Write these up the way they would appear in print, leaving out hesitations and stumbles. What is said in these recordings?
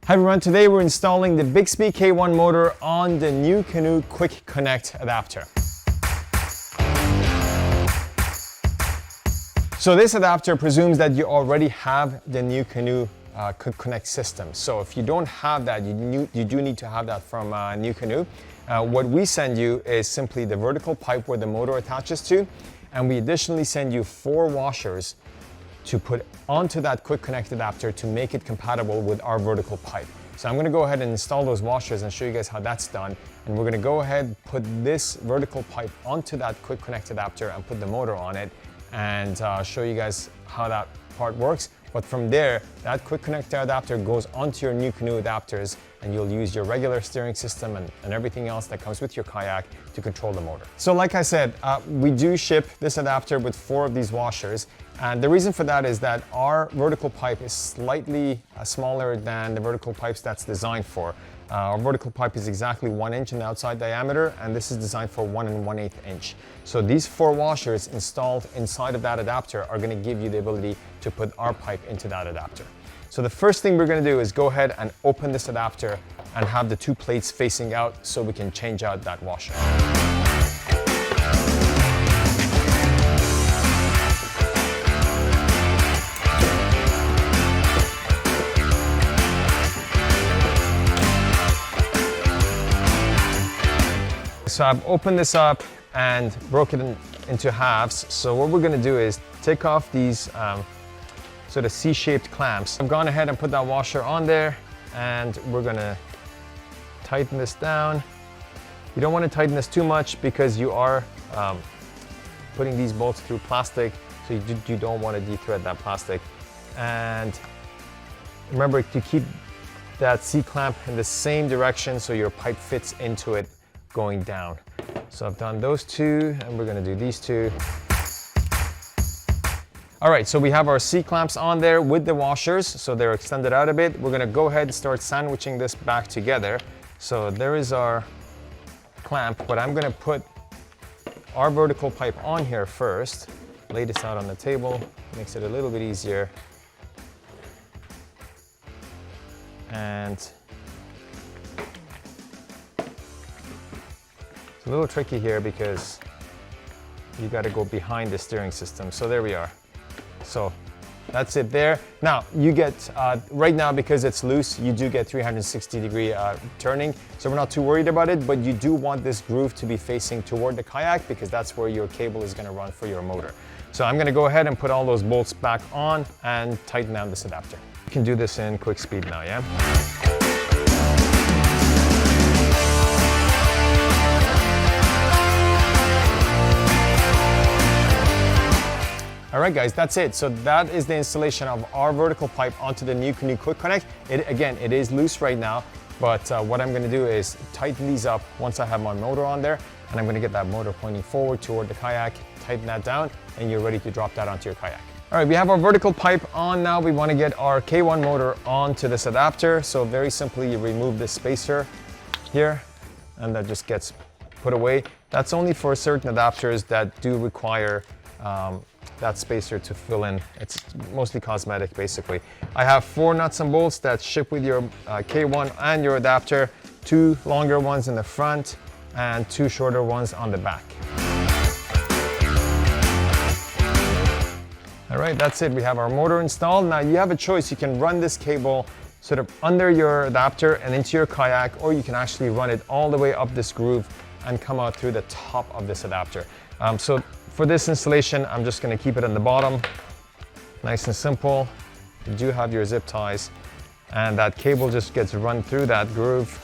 Hi everyone, today we're installing the Bixpy K1 motor on the NuCanoe QuickConnect adapter. So this adapter presumes that you already have the NuCanoe QuickConnect system. So if you don't have that, you do need to have that from NuCanoe. What we send you is simply the vertical pipe where the motor attaches to, and we additionally send you 4 washers to put onto that QuickConnect adapter to make it compatible with our vertical pipe. So I'm gonna go ahead and install those washers and show you guys how that's done. And we're gonna go ahead, put this vertical pipe onto that QuickConnect adapter and put the motor on it and show you guys how that part works. But from there, that QuickConnect adapter goes onto your NuCanoe adapters and you'll use your regular steering system and everything else that comes with your kayak to control the motor. So like I said, we do ship this adapter with 4 of these washers. And the reason for that is that our vertical pipe is slightly smaller than the vertical pipes that's designed for. Our vertical pipe is exactly 1 inch in the outside diameter, and this is designed for 1 1/8 inch. So these 4 washers installed inside of that adapter are gonna give you the ability to put our pipe into that adapter. So the first thing we're gonna do is go ahead and open this adapter and have the 2 plates facing out so we can change out that washer. So I've opened this up and broken it into halves. So what we're gonna do is take off these sort of C-shaped clamps. I've gone ahead and put that washer on there and we're gonna tighten this down. You don't wanna tighten this too much because you are putting these bolts through plastic, so you don't wanna de-thread that plastic. And remember to keep that C-clamp in the same direction so your pipe fits into it going down. So I've done those 2 and we're gonna do these 2. All right, so we have our C-clamps on there with the washers, so they're extended out a bit. We're gonna go ahead and start sandwiching this back together. So there is our clamp, but I'm gonna put our vertical pipe on here first. Lay this out on the table, makes it a little bit easier. And a little tricky here because you got to go behind the steering system. So there we are. So that's it there. Now you get, right now because it's loose, you do get 360-degree turning. So we're not too worried about it, but you do want this groove to be facing toward the kayak because that's where your cable is going to run for your motor. So I'm going to go ahead and put all those bolts back on and tighten down this adapter. You can do this in quick speed now, yeah? All right guys, that's it. So that is the installation of our vertical pipe onto the NuCanoe QuickConnect. Again, it is loose right now, but what I'm gonna do is tighten these up once I have my motor on there, and I'm gonna get that motor pointing forward toward the kayak, tighten that down, and you're ready to drop that onto your kayak. All right, we have our vertical pipe on now. We wanna get our K1 motor onto this adapter. So very simply, you remove this spacer here, and that just gets put away. That's only for certain adapters that do require that spacer to fill in. It's mostly cosmetic basically. I have 4 nuts and bolts that ship with your K1 and your adapter, 2 longer ones in the front and 2 shorter ones on the back. All right, that's it. We have our motor installed. Now you have a choice. You can run this cable sort of under your adapter and into your kayak, or you can actually run it all the way up this groove and come out through the top of this adapter. So for this installation, I'm just gonna keep it on the bottom. Nice and simple. You do have your zip ties, and that cable just gets run through that groove.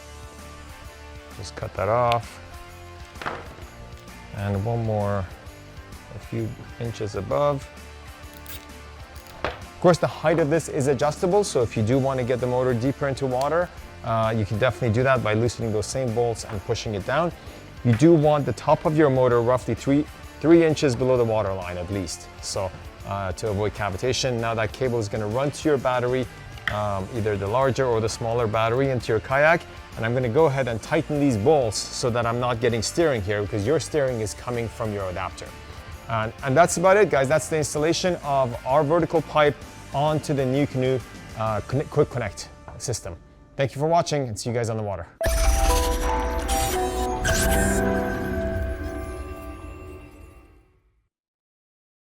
Just cut that off. And one more, a few inches above. Of course, the height of this is adjustable, so if you do want to get the motor deeper into water, you can definitely do that by loosening those same bolts and pushing it down. You do want the top of your motor roughly 3 inches below the water line at least, so to avoid cavitation. Now that cable is going to run to your battery, either the larger or the smaller battery into your kayak, and I'm going to go ahead and tighten these bolts so that I'm not getting steering here because your steering is coming from your adapter. And that's about it, guys. That's the installation of our vertical pipe onto the NuCanoe QuickConnect system. Thank you for watching and see you guys on the water.